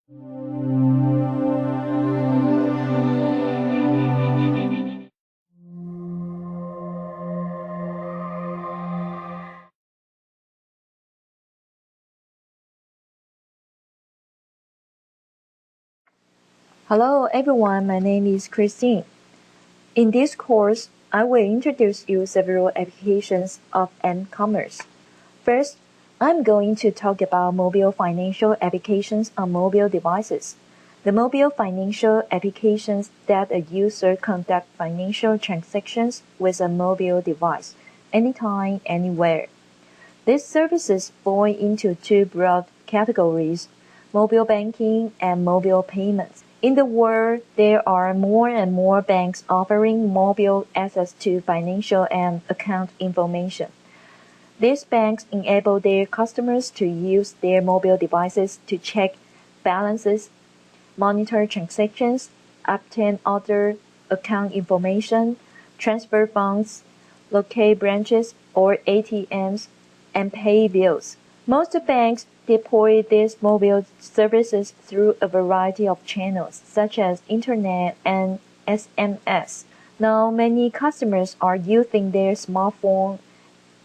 Hello everyone, my name is Christine. In this course, I will introduce you several applications of m-commerce. First, I'm going to talk about mobile financial applications on mobile devices. The mobile financial applications that a user conduct financial transactions with a mobile device, anytime, anywhere. These services fall into two broad categories, mobile banking and mobile payments. In the world, there are more and more banks offering mobile access to financial and account information. These banks enable their customers to use their mobile devices to check balances, monitor transactions, obtain other account information, transfer funds, locate branches or ATMs, and pay bills. Most banks deploy these mobile services through a variety of channels, such as Internet and SMS. Now, many customers are using their smartphone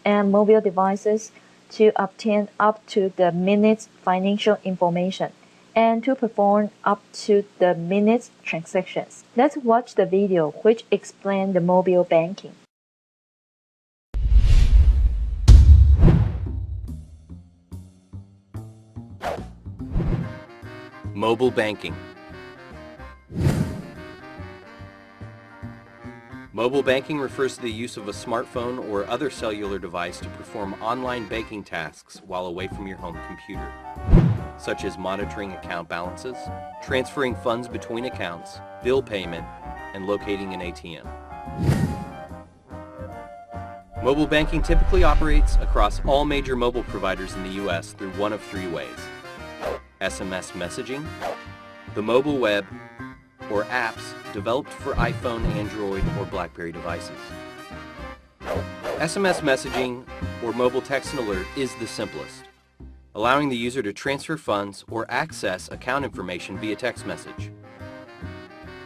and mobile devices to obtain up to the minute financial information and to perform up to the minute transactions. Let's watch the video which explains the mobile banking. Mobile banking. Mobile banking refers to the use of a smartphone or other cellular device to perform online banking tasks while away from your home computer, such as monitoring account balances, transferring funds between accounts, bill payment, and locating an ATM. Mobile banking typically operates across all major mobile providers in the U.S. through one of three ways: SMS messaging, the mobile web, or apps developed for iPhone, Android, or BlackBerry devices. SMS messaging, or mobile text and alert, is the simplest, allowing the user to transfer funds or access account information via text message.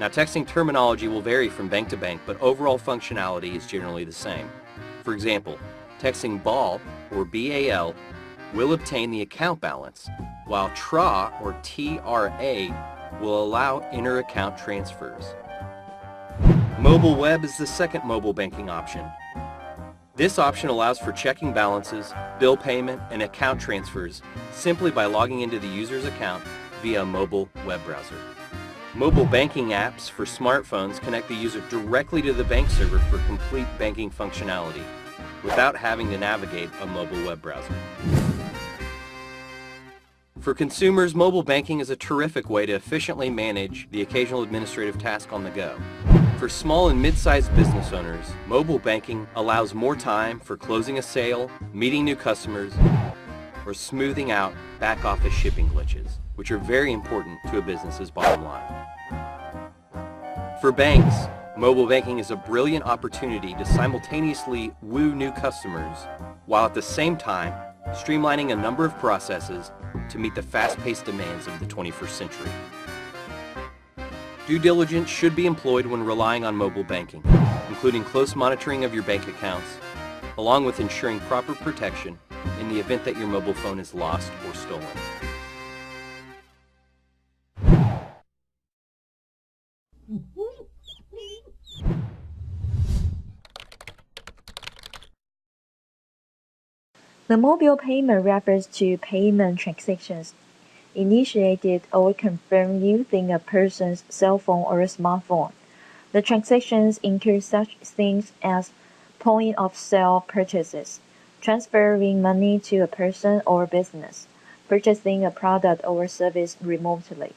Now, texting terminology will vary from bank to bank, but overall functionality is generally the same. For example, texting BAL, or BAL, will obtain the account balance, while TRA, or TRA, will allow inter-account transfers. Mobile web is the second mobile banking option. This option allows for checking balances, bill payment, and account transfers simply by logging into the user's account via a mobile web browser. Mobile banking apps for smartphones connect the user directly to the bank server for complete banking functionality without having to navigate a mobile web browser. For consumers, mobile banking is a terrific way to efficiently manage the occasional administrative task on the go. For small and mid-sized business owners, mobile banking allows more time for closing a sale, meeting new customers, or smoothing out back-office shipping glitches, which are very important to a business's bottom line. For banks, mobile banking is a brilliant opportunity to simultaneously woo new customers, while at the same time streamlining a number of processes to meet the fast-paced demands of the 21st century. Due diligence should be employed when relying on mobile banking, including close monitoring of your bank accounts, along with ensuring proper protection in the event that your mobile phone is lost or stolen. The mobile payment refers to payment transactions initiated or confirmed using a person's cell phone or smartphone. The transactions include such things as point-of-sale purchases, transferring money to a person or business, purchasing a product or service remotely.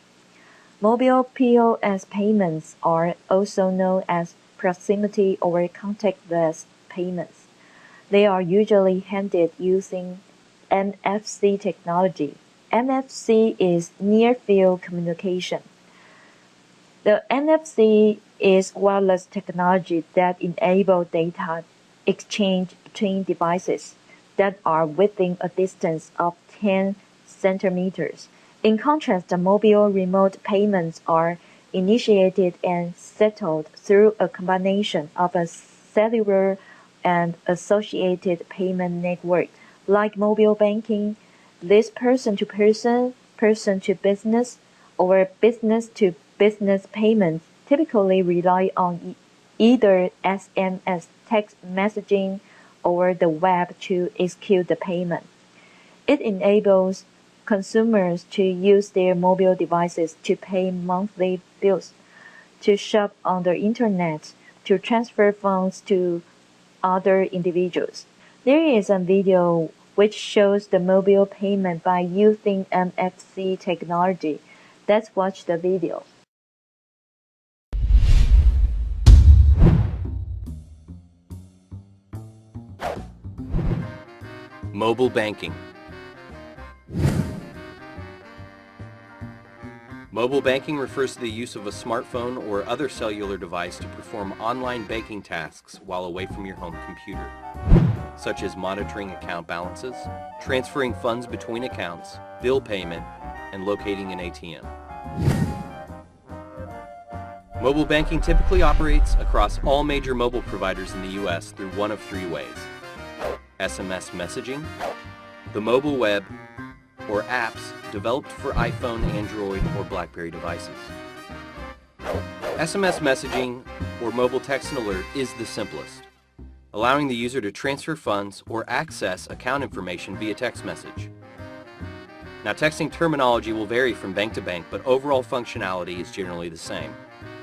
Mobile POS payments are also known as proximity or contactless payments. They are usually handled using NFC technology. NFC is near-field communication. The NFC is wireless technology that enables data exchange between devices that are within a distance of 10 centimeters In contrast, the mobile remote payments are initiated and settled through a combination of a cellular and associated payment network. Like mobile banking, this person-to-person, person-to-business, or business-to-business payments typically rely on either SMS text messaging or the web to execute the payment. It enables consumers to use their mobile devices to pay monthly bills, to shop on the internet, to transfer funds to other individuals. There is a video which shows the mobile payment by using NFC technology. Let's watch the video. Mobile banking. Mobile banking refers to the use of a smartphone or other cellular device to perform online banking tasks while away from your home computer, such as monitoring account balances, transferring funds between accounts, bill payment, and locating an ATM. Mobile banking typically operates across all major mobile providers in the U.S. through one of three ways: SMS messaging, the mobile web, or apps developed for iPhone, Android, or BlackBerry devices. SMS messaging, or mobile text and alert, is the simplest, allowing the user to transfer funds or access account information via text message. Now, texting terminology will vary from bank to bank, but overall functionality is generally the same.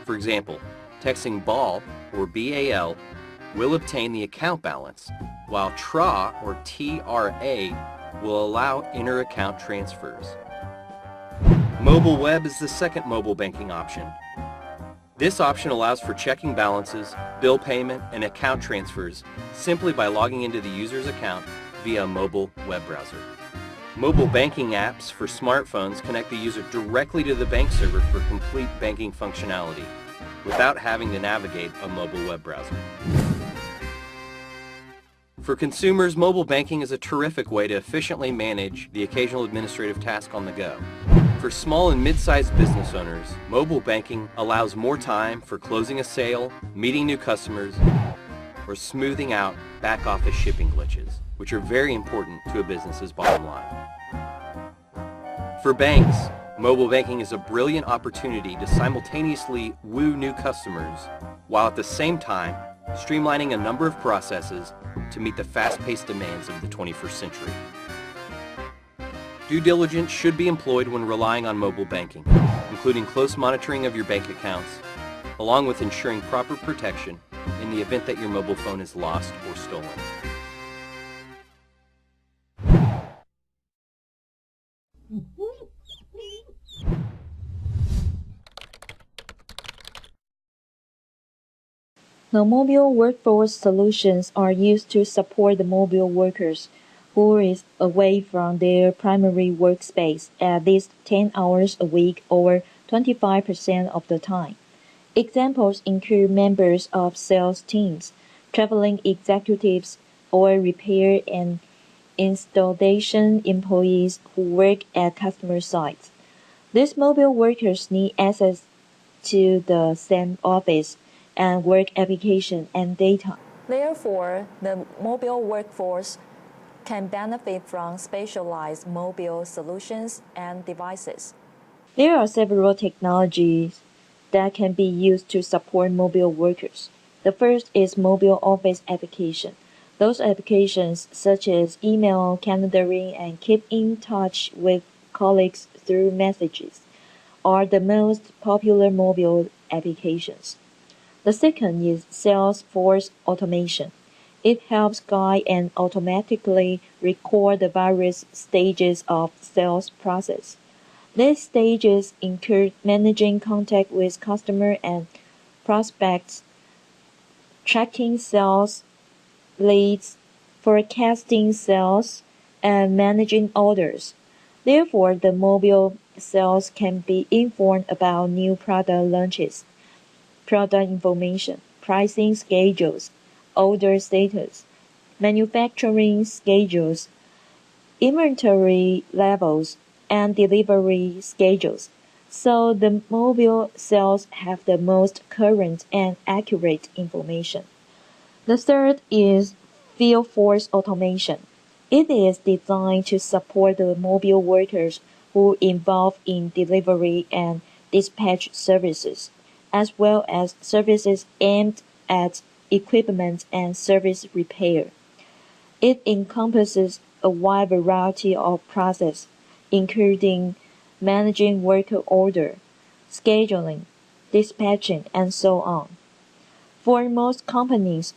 For example, texting BAL, or BAL, will obtain the account balance, while TRA, or TRA, will allow inter-account transfers. Mobile web is the second mobile banking option. This option allows for checking balances, bill payment, and account transfers simply by logging into the user's account via a mobile web browser. Mobile banking apps for smartphones connect the user directly to the bank server for complete banking functionality without having to navigate a mobile web browser. For consumers, mobile banking is a terrific way to efficiently manage the occasional administrative task on the go. For small and mid-sized business owners, mobile banking allows more time for closing a sale, meeting new customers, or smoothing out back-office shipping glitches, which are very important to a business's bottom line. For banks, mobile banking is a brilliant opportunity to simultaneously woo new customers, while at the same time streamlining a number of processes to meet the fast-paced demands of the 21st century. Due diligence should be employed when relying on mobile banking, including close monitoring of your bank accounts, along with ensuring proper protection in the event that your mobile phone is lost or stolen. The mobile workforce solutions are used to support the mobile workers who is away from their primary workspace at least 10 hours a week or 25% of the time. Examples include members of sales teams, traveling executives, or repair and installation employees who work at customer sites. These mobile workers need access to the same office and work application and data. Therefore, the mobile workforce can benefit from specialized mobile solutions and devices. There are several technologies that can be used to support mobile workers. The first is mobile office application. Those applications such as email, calendaring, and keep in touch with colleagues through messages are the most popular mobile applications. The second is Salesforce automation. It helps guide and automatically record the various stages of sales process. These stages include managing contact with customer and prospects, tracking sales leads, forecasting sales, and managing orders. Therefore, the mobile sales can be informed about new product launches, product information, pricing schedules, order status, manufacturing schedules, inventory levels, and delivery schedules, so the mobile cells have the most current and accurate information. The third is field force automation. It is designed to support the mobile workers who involved in delivery and dispatch services, as well as services aimed at equipment and service repair. It encompasses a wide variety of processes, including managing worker order, scheduling, dispatching, and so on. For most companies,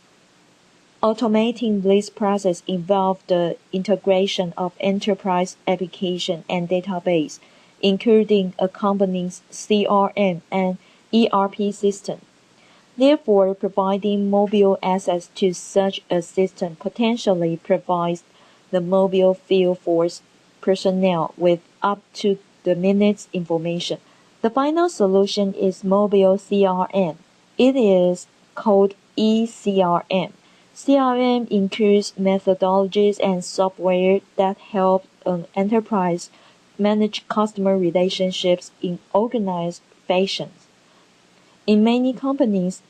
automating this process involves the integration of enterprise application and database, including a company's CRM and ERP system. Therefore, providing mobile access to such a system potentially provides the mobile field force personnel with up-to-the-minute information. The final solution is mobile CRM. It is called eCRM. CRM includes methodologies and software that help an enterprise manage customer relationships in organized fashion. In many companies,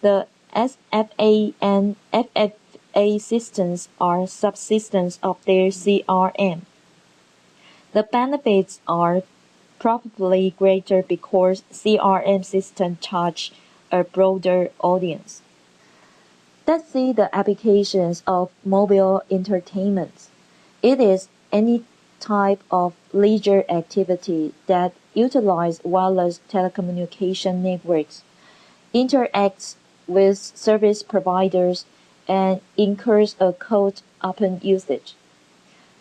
the SFA and FFA systems are subsystems of their CRM. The benefits are probably greater because CRM systems touch a broader audience. Let's see the applications of mobile entertainment. It is any type of leisure activity that utilizes wireless telecommunication networks, interacts with service providers, and incurs a cost upon usage.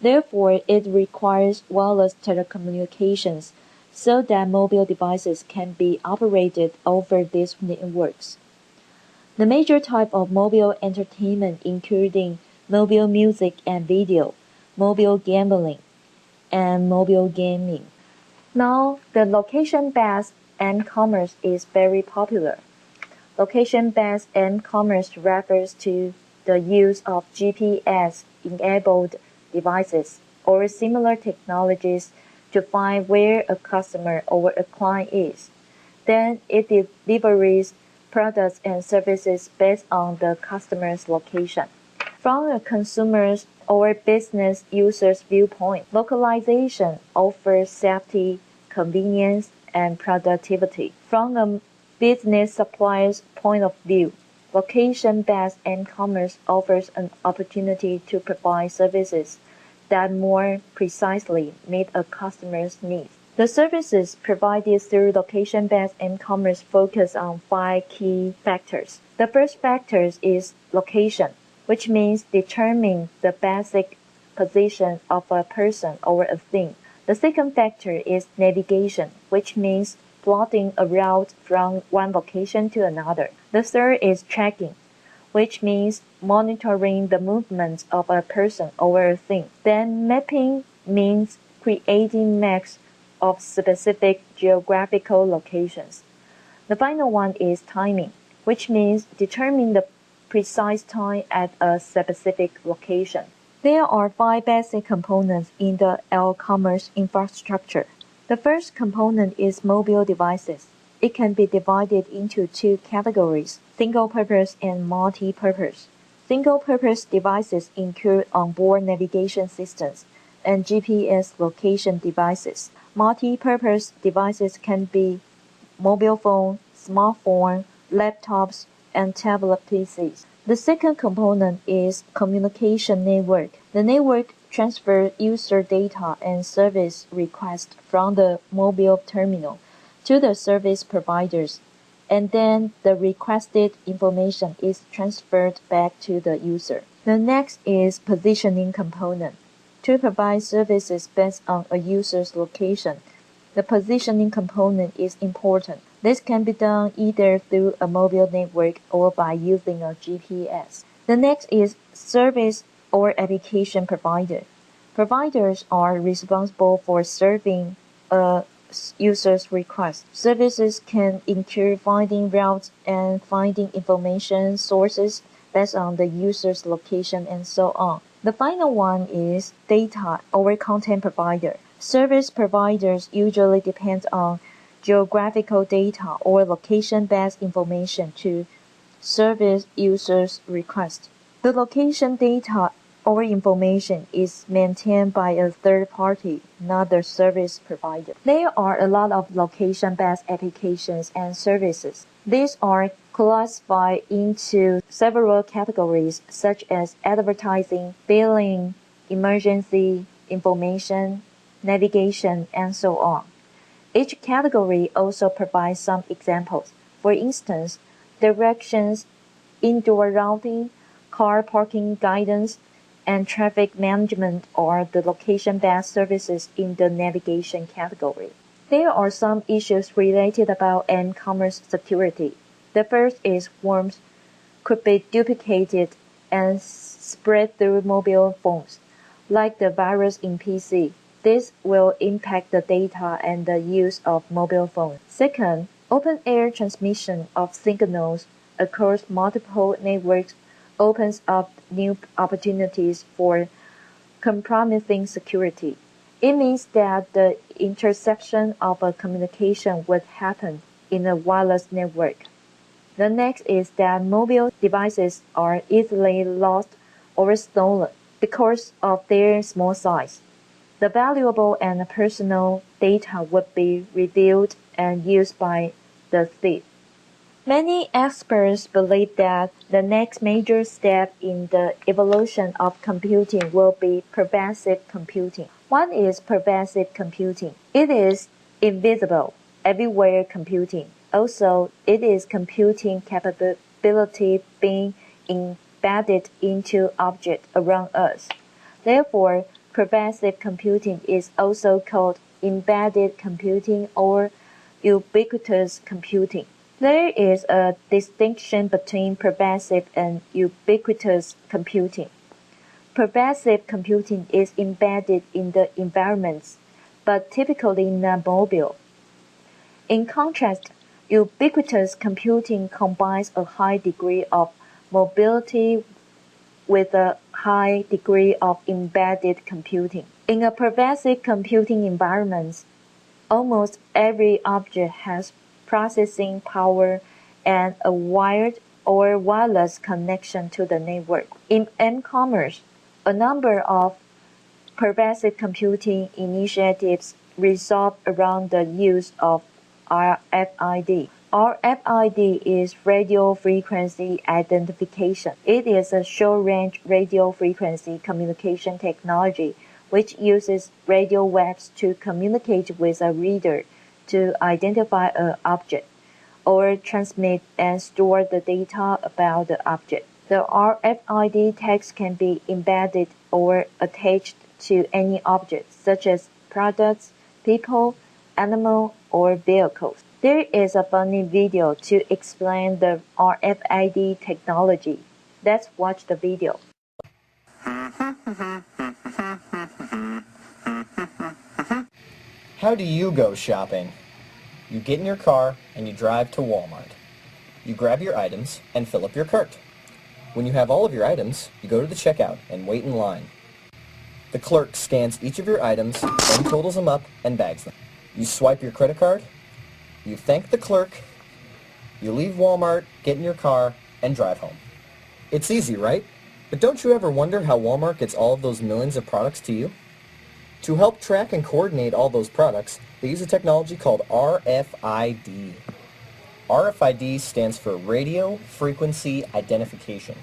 Therefore, it requires wireless telecommunications so that mobile devices can be operated over these networks. The major type of mobile entertainment including mobile music and video, mobile gambling, and mobile gaming. Now, the location-based m-commerce is very popular. Location-based m-commerce refers to the use of GPS-enabled devices or similar technologies to find where a customer or a client is. Then it delivers products and services based on the customer's location. From a consumer's or business user's viewpoint, localization offers safety, convenience, and productivity. From a business supplier's point of view, location-based m-commerce offers an opportunity to provide services that more precisely meet a customer's needs. The services provided through location-based m-commerce focus on 5 key factors. The first factor is location, which means determining the basic position of a person or a thing. The second factor is navigation, which means plotting a route from one location to another. The third is tracking, which means monitoring the movements of a person or a thing. Then mapping means creating maps of specific geographical locations. The final one is timing, which means determining the precise time at a specific location. There are 5 basic components in the e-commerce infrastructure. The first component is mobile devices. It can be divided into 2 categories, single-purpose and multi-purpose. Single-purpose devices include onboard navigation systems and GPS location devices. Multi-purpose devices can be mobile phone, smartphone, laptops, and tablet PCs. The second component is communication network. The network transfers user data and service requests from the mobile terminal to the service providers, and then the requested information is transferred back to the user. The next is positioning component. To provide services based on a user's location, the positioning component is important. This can be done either through a mobile network or by using a GPS. The next is service or application provider. Providers are responsible for serving a user's request. Services can include finding routes and finding information sources based on the user's location and so on. The final one is data or content provider. Service providers usually depend on geographical data or location-based information to service users' requests. The location data or information is maintained by a third party, not the service provider. There are a lot of location-based applications and services. These are classified into several categories such as advertising, billing, emergency information, navigation, and so on. Each category also provides some examples. For instance, directions, indoor routing, car parking guidance, and traffic management are the location-based services in the navigation category. There are some issues related about e-commerce security. The first is worms could be duplicated and spread through mobile phones, like the virus in PC. This will impact the data and the use of mobile phones. Second, open-air transmission of signals across multiple networks opens up new opportunities for compromising security. It means that the interception of a communication would happen in a wireless network. The next is that mobile devices are easily lost or stolen because of their small size. The valuable and personal data would be revealed and used by the thief. Many experts believe that the next major step in the evolution of computing will be pervasive computing. What is pervasive computing? It is invisible, everywhere computing. Also, it is computing capability being embedded into objects around us. Therefore, pervasive computing is also called embedded computing or ubiquitous computing. There is a distinction between pervasive and ubiquitous computing. Pervasive computing is embedded in the environments, but typically not mobile. In contrast, ubiquitous computing combines a high degree of mobility with a high degree of embedded computing. In a pervasive computing environment, almost every object has processing power and a wired or wireless connection to the network. In e-commerce, a number of pervasive computing initiatives revolve around the use of RFID. RFID is radio frequency identification. It is a short-range radio frequency communication technology which uses radio waves to communicate with a reader to identify an object or transmit and store the data about the object. The RFID text can be embedded or attached to any object, such as products, people, animal, or vehicles. There is a funny video to explain the RFID technology. Let's watch the video. How do you go shopping? You get in your car and you drive to Walmart. You grab your items and fill up your cart. When you have all of your items, you go to the checkout and wait in line. The clerk scans each of your items, then totals them up and bags them. You swipe your credit card, you thank the clerk, you leave Walmart, get in your car, and drive home. It's easy, right? But don't you ever wonder how Walmart gets all of those millions of products to you? To help track and coordinate all those products, they use a technology called RFID. RFID stands for Radio Frequency Identification.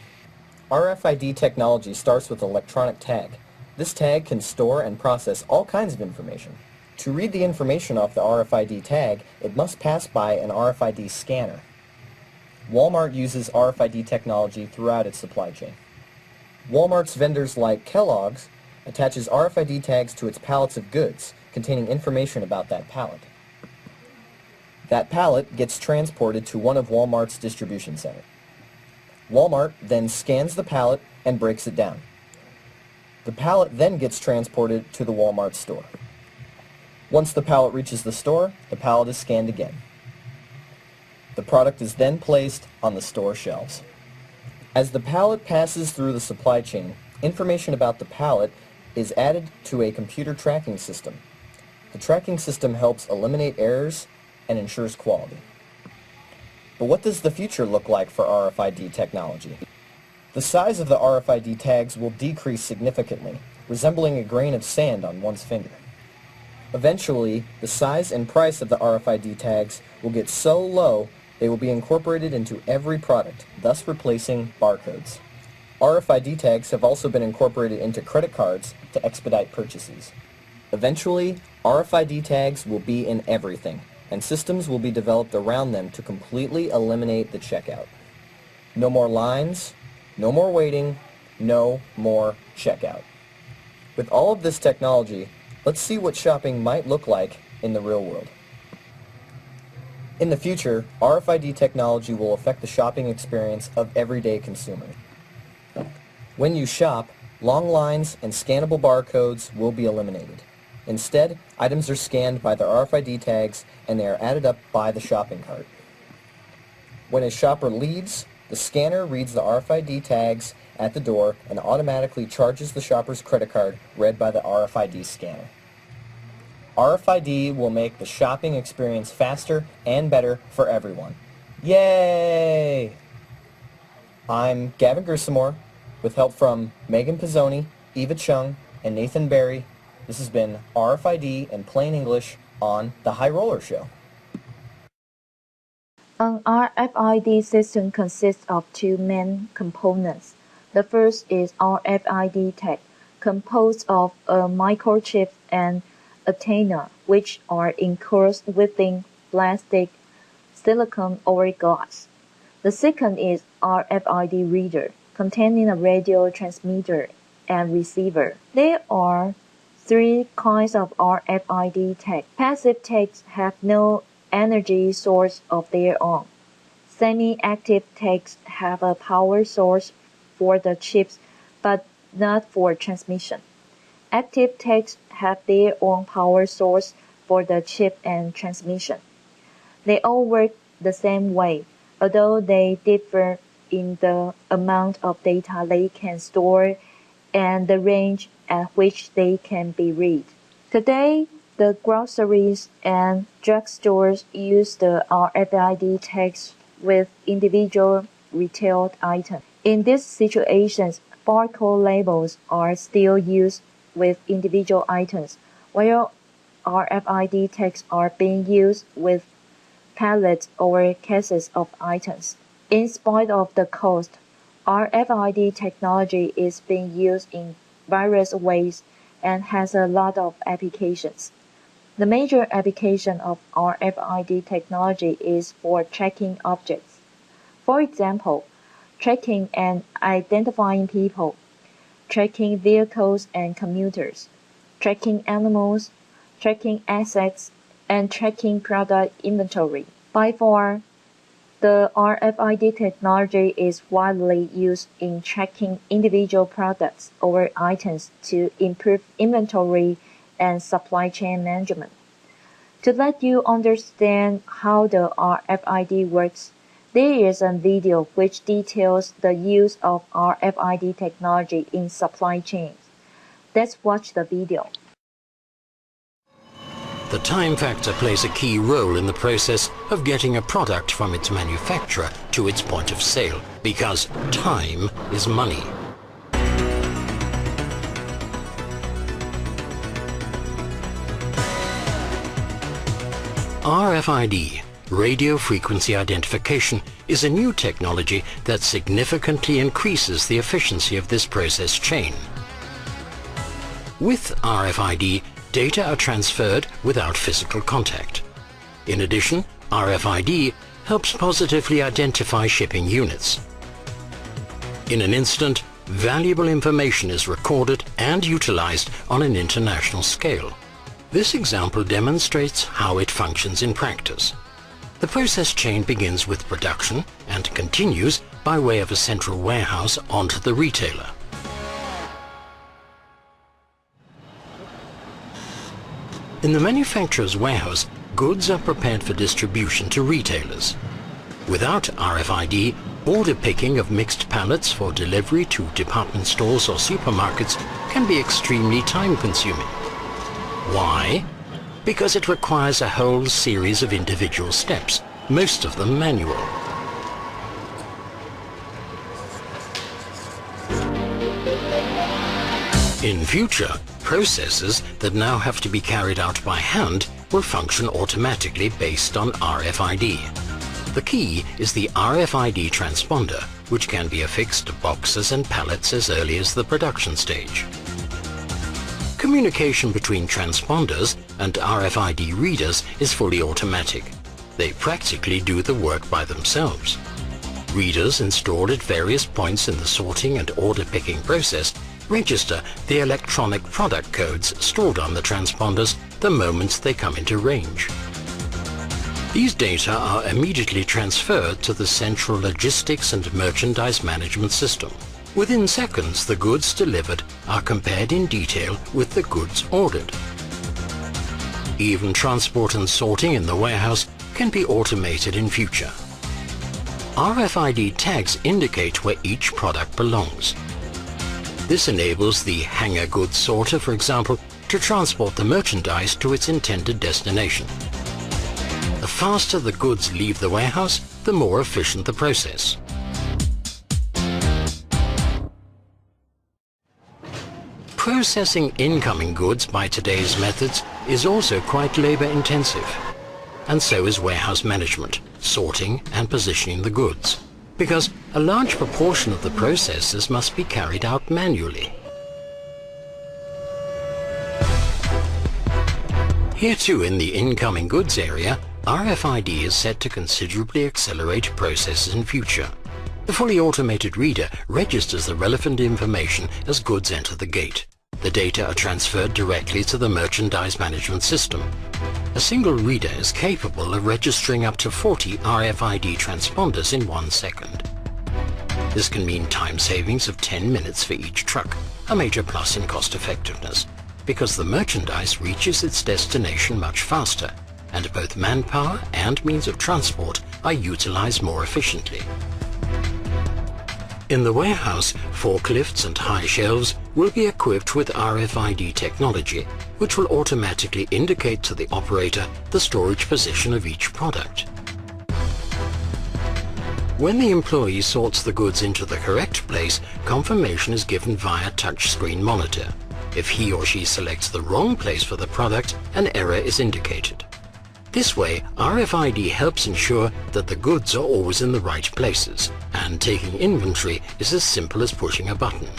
RFID technology starts with an electronic tag. This tag can store and process all kinds of information. To read the information off the RFID tag, it must pass by an RFID scanner. Walmart uses RFID technology throughout its supply chain. Walmart's vendors like Kellogg's attaches RFID tags to its pallets of goods containing information about that pallet. That pallet gets transported to one of Walmart's distribution centers. Walmart then scans the pallet and breaks it down. The pallet then gets transported to the Walmart store. Once the pallet reaches the store, the pallet is scanned again. The product is then placed on the store shelves. As the pallet passes through the supply chain, information about the pallet is added to a computer tracking system. The tracking system helps eliminate errors and ensures quality. But what does the future look like for RFID technology? The size of the RFID tags will decrease significantly, resembling a grain of sand on one's finger. Eventually, the size and price of the RFID tags will get so low they will be incorporated into every product, thus replacing barcodes. RFID tags have also been incorporated into credit cards to expedite purchases. Eventually, RFID tags will be in everything, and systems will be developed around them to completely eliminate the checkout. No more lines, no more waiting, no more checkout. With all of this technology, let's see what shopping might look like in the real world. In the future, RFID technology will affect the shopping experience of everyday consumers. When you shop, long lines and scannable barcodes will be eliminated. Instead, items are scanned by their RFID tags and they are added up by the shopping cart. When a shopper leaves, the scanner reads the RFID tags at the door and automatically charges the shopper's credit card read by the RFID scanner. RFID will make the shopping experience faster and better for everyone. Yay! I'm Gavin Grissamore, with help from Megan Pizzoni, Eva Chung, and Nathan Barry. This has been RFID in plain English on The High Roller Show. An RFID system consists of two main components. The first is RFID tag, composed of a microchip and antenna, which are enclosed within plastic, silicone, or glass. The second is RFID reader, containing a radio transmitter and receiver. There are three kinds of RFID tags. Passive tags have no energy source of their own. Semi-active tags have a power source for the chips, but not for transmission. Active tags have their own power source for the chip and transmission. They all work the same way, although they differ in the amount of data they can store and the range at which they can be read. Today, the groceries and drugstores use the RFID tags with individual retail items. In these situations, barcode labels are still used with individual items, while RFID tags are being used with pallets or cases of items. In spite of the cost, RFID technology is being used in various ways and has a lot of applications. The major application of RFID technology is for tracking objects. For example, tracking and identifying people, tracking vehicles and commuters, tracking animals, tracking assets, and tracking product inventory. By far, the RFID technology is widely used in tracking individual products or items to improve inventory and supply chain management. To let you understand how the RFID works, there is a video which details the use of RFID technology in supply chains. Let's watch the video. The time factor plays a key role in the process of getting a product from its manufacturer to its point of sale, because time is money. RFID, radio frequency identification, is a new technology that significantly increases the efficiency of this process chain. With RFID, data are transferred without physical contact. In addition, RFID helps positively identify shipping units. In an instant, valuable information is recorded and utilized on an international scale. This example demonstrates how it functions in practice. The process chain begins with production and continues by way of a central warehouse onto the retailer. In the manufacturer's warehouse, goods are prepared for distribution to retailers. Without RFID, order picking of mixed pallets for delivery to department stores or supermarkets can be extremely time-consuming. Why? because it requires a whole series of individual steps, most of them manual. In future, processes that now have to be carried out by hand will function automatically based on RFID. The key is the RFID transponder, which can be affixed to boxes and pallets as early as the production stage. Communication between transponders and RFID readers is fully automatic. They practically do the work by themselves. Readers installed at various points in the sorting and order picking process register the electronic product codes stored on the transponders the moment they come into range. These data are immediately transferred to the central logistics and merchandise management system. Within seconds, the goods delivered are compared in detail with the goods ordered. Even transport and sorting in the warehouse can be automated in future. RFID tags indicate where each product belongs. This enables the hanger goods sorter, for example, to transport the merchandise to its intended destination. The faster the goods leave the warehouse, the more efficient the process. Processing incoming goods by today's methods is also quite labor-intensive. And so is warehouse management, sorting and positioning the goods, because a large proportion of the processes must be carried out manually. Here too, in the incoming goods area, RFID is set to considerably accelerate processes in future. The fully automated reader registers the relevant information as goods enter the gate. The data are transferred directly to the merchandise management system. A single reader is capable of registering up to 40 RFID transponders in 1 second. This can mean time savings of 10 minutes for each truck, a major plus in cost effectiveness, because the merchandise reaches its destination much faster, and both manpower and means of transport are utilized more efficiently. In the warehouse, forklifts and high shelves will be equipped with RFID technology, which will automatically indicate to the operator the storage position of each product. When the employee sorts the goods into the correct place, confirmation is given via touchscreen monitor. If he or she selects the wrong place for the product, an error is indicated. This way, RFID helps ensure that the goods are always in the right places, and taking inventory is as simple as pushing a button.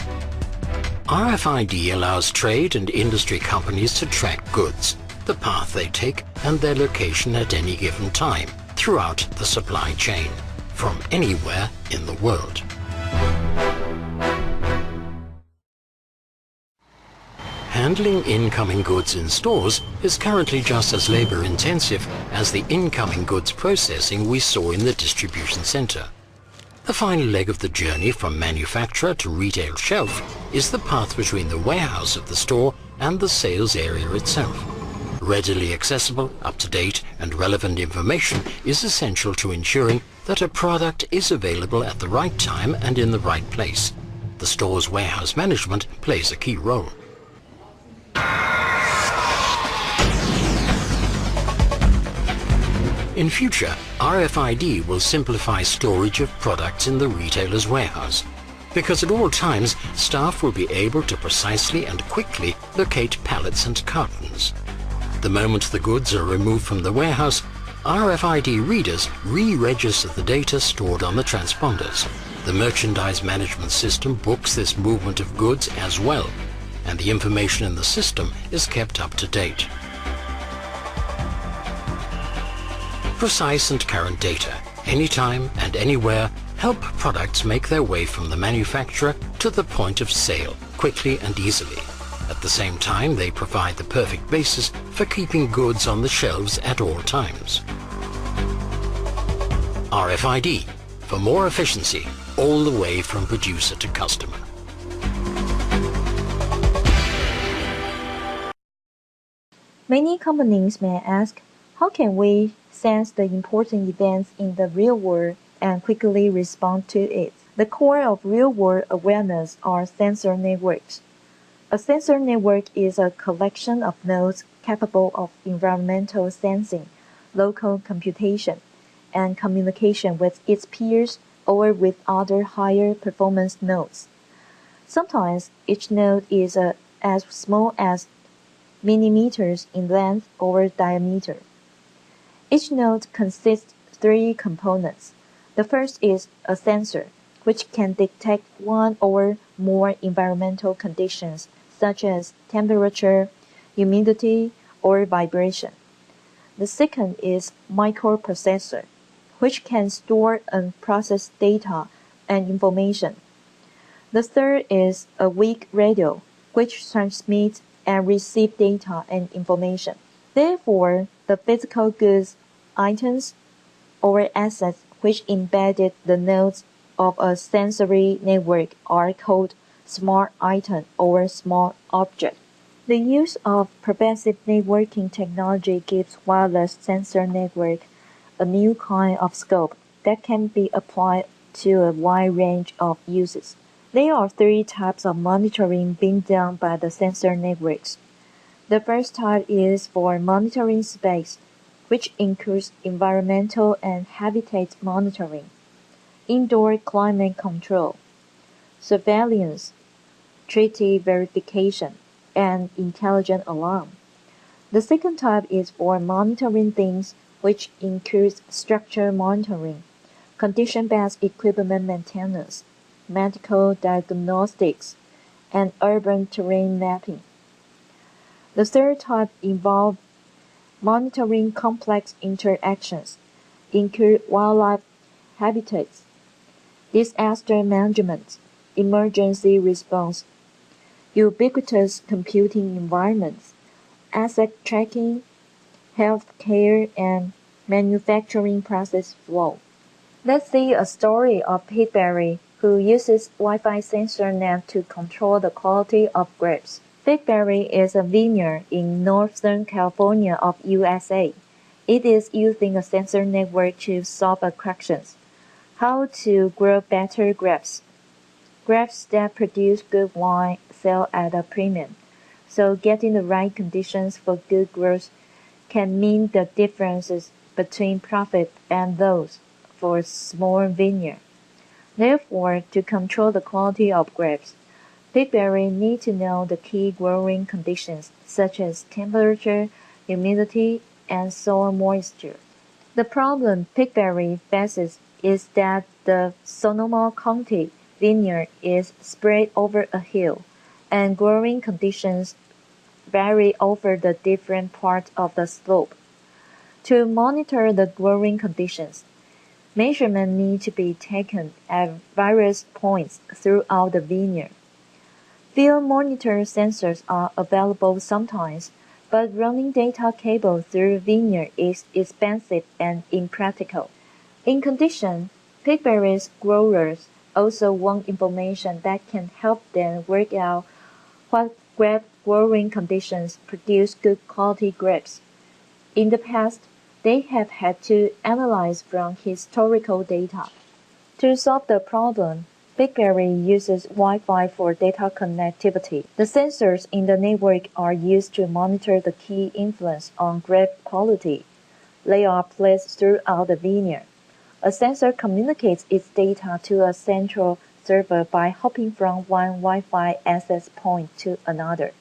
RFID allows trade and industry companies to track goods, the path they take, and their location at any given time throughout the supply chain, from anywhere in the world. Handling incoming goods in stores is currently just as labor-intensive as the incoming goods processing we saw in the distribution center. The final leg of the journey from manufacturer to retail shelf is the path between the warehouse of the store and the sales area itself. Readily accessible, up-to-date and relevant information is essential to ensuring that a product is available at the right time and in the right place. The store's warehouse management plays a key role. In future, RFID will simplify storage of products in the retailer's warehouse, because at all times staff will be able to precisely and quickly locate pallets and cartons. The moment the goods are removed from the warehouse, RFID readers re-register the data stored on the transponders. The merchandise management system books this movement of goods as well, and the information in the system is kept up to date. Precise and current data, anytime and anywhere, help products make their way from the manufacturer to the point of sale quickly and easily. At the same time, they provide the perfect basis for keeping goods on the shelves at all times. RFID, for more efficiency, all the way from producer to customer. Many companies may ask, how can we sense the important events in the real world and quickly respond to it? The core of real-world awareness are sensor networks. A sensor network is a collection of nodes capable of environmental sensing, local computation, and communication with its peers or with other higher performance nodes. Sometimes each node is as small as millimeters in length or diameter. Each node consists of 3 components. The first is a sensor, which can detect one or more environmental conditions such as temperature, humidity, or vibration. The second is microprocessor, which can store and process data and information. The third is a weak radio, which transmits and receives data and information. Therefore, the physical goods, items, or assets which embedded the nodes of a sensory network are called smart item or smart object. The use of pervasive networking technology gives wireless sensor network a new kind of scope that can be applied to a wide range of uses. There are 3 types of monitoring being done by the sensor networks. The first type is for monitoring space, which includes environmental and habitat monitoring, indoor climate control, surveillance, treaty verification, and intelligent alarm. The second type is for monitoring things, which includes structure monitoring, condition-based equipment maintenance, medical diagnostics, and urban terrain mapping. The third type involves monitoring complex interactions, include wildlife habitats, disaster management, emergency response, ubiquitous computing environments, asset tracking, healthcare, and manufacturing process flow. Let's see a story of Pickberry, who uses Wi-Fi sensor net to control the quality of grapes. Pickberry is a vineyard in Northern California of USA. It is using a sensor network to solve a question: how to grow better grapes. Grapes that produce good wine sell at a premium, so getting the right conditions for good growth can mean the differences between profit and loss for a small vineyard. Therefore, to control the quality of grapes, Pickberry need to know the key growing conditions such as temperature, humidity, and soil moisture. The problem Pickberry faces is that the Sonoma County vineyard is spread over a hill, and growing conditions vary over the different parts of the slope. To monitor the growing conditions, measurements need to be taken at various points throughout the vineyard. Field monitor sensors are available sometimes, but running data cable through vineyard is expensive and impractical. In addition, Pickberry's growers also want information that can help them work out what grape growing conditions produce good quality grapes. In the past, they have had to analyze from historical data. To solve the problem, Pickberry uses Wi-Fi for data connectivity. The sensors in the network are used to monitor the key influence on grape quality. They are placed throughout the vineyard. A sensor communicates its data to a central server by hopping from one Wi-Fi access point to another.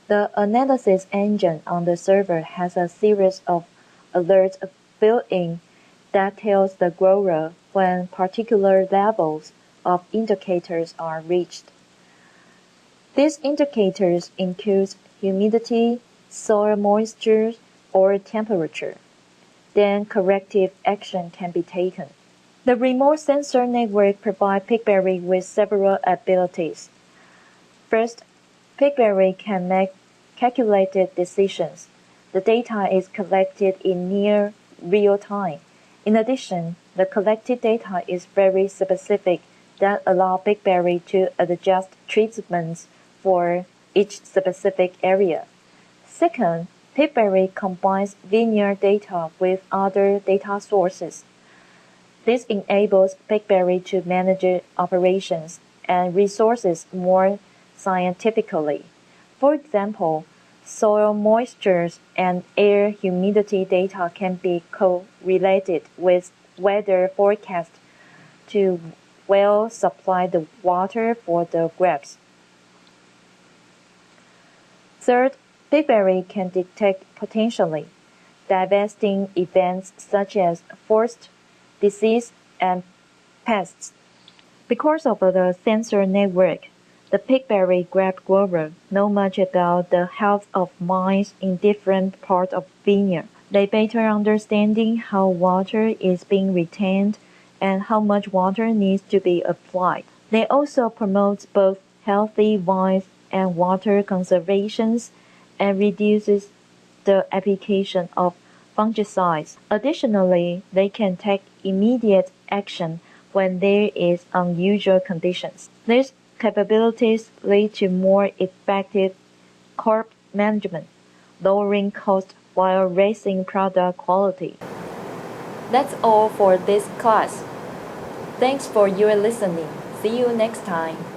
The analysis engine on the server has a series of alerts built-in that tells the grower when particular levels of indicators are reached. These indicators include humidity, soil moisture, or temperature. Then corrective action can be taken. The remote sensor network provides Pickberry with several abilities. First, Pickberry can make calculated decisions. The data is collected in near real time. In addition, the collected data is very specific that allow Pickberry to adjust treatments for each specific area. Second, Pickberry combines vineyard data with other data sources. This enables Pickberry to manage operations and resources more scientifically. For example, Soil moisture and air humidity data can be correlated with weather forecast to well supply the water for the grapes. Third, BigBerry can detect potentially devastating events such as frost, disease, and pests. Because of the sensor network, the pigberry grape grower know much about the health of vines in different parts of vineyard. They better understanding how water is being retained and how much water needs to be applied. They also promote both healthy vines and water conservation and reduces the application of fungicides. Additionally, they can take immediate action when there is unusual conditions. These capabilities lead to more effective crop management, lowering costs while raising product quality. That's all for this class. Thanks for your listening. See you next time.